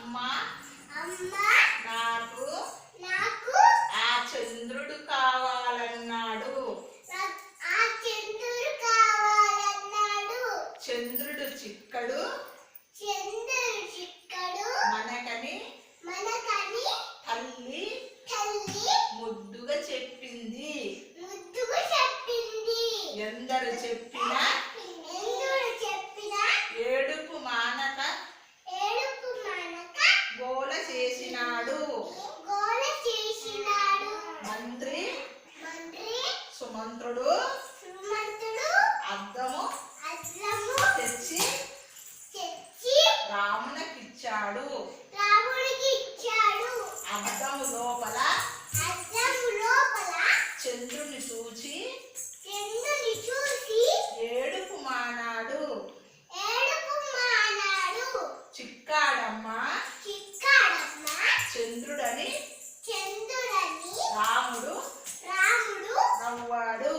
అమ్మా అమ్మా నాకు నాకు ఆ చంద్రుడు కావాలన్నాడు. ఆ చంద్రుడు కావాలన్నాడు. చంద్రుడు చిక్కడు చంద్రుడు చిక్కడు మనకని తల్లి ముద్దుగా చెప్పింది. ఎందరు చెప్పినా ఏడుపు మానక గోల చేసినాడు. మంత్రి సుమంత్రుడు అద్దము తెచ్చి రామునకిచ్చాడు. అద్దము లోపల చంద్రుని చూచి ఏడుపు మానాడు. చిక్కాడమ్మా చంద్రుడని రాముడు నవ్వాడు.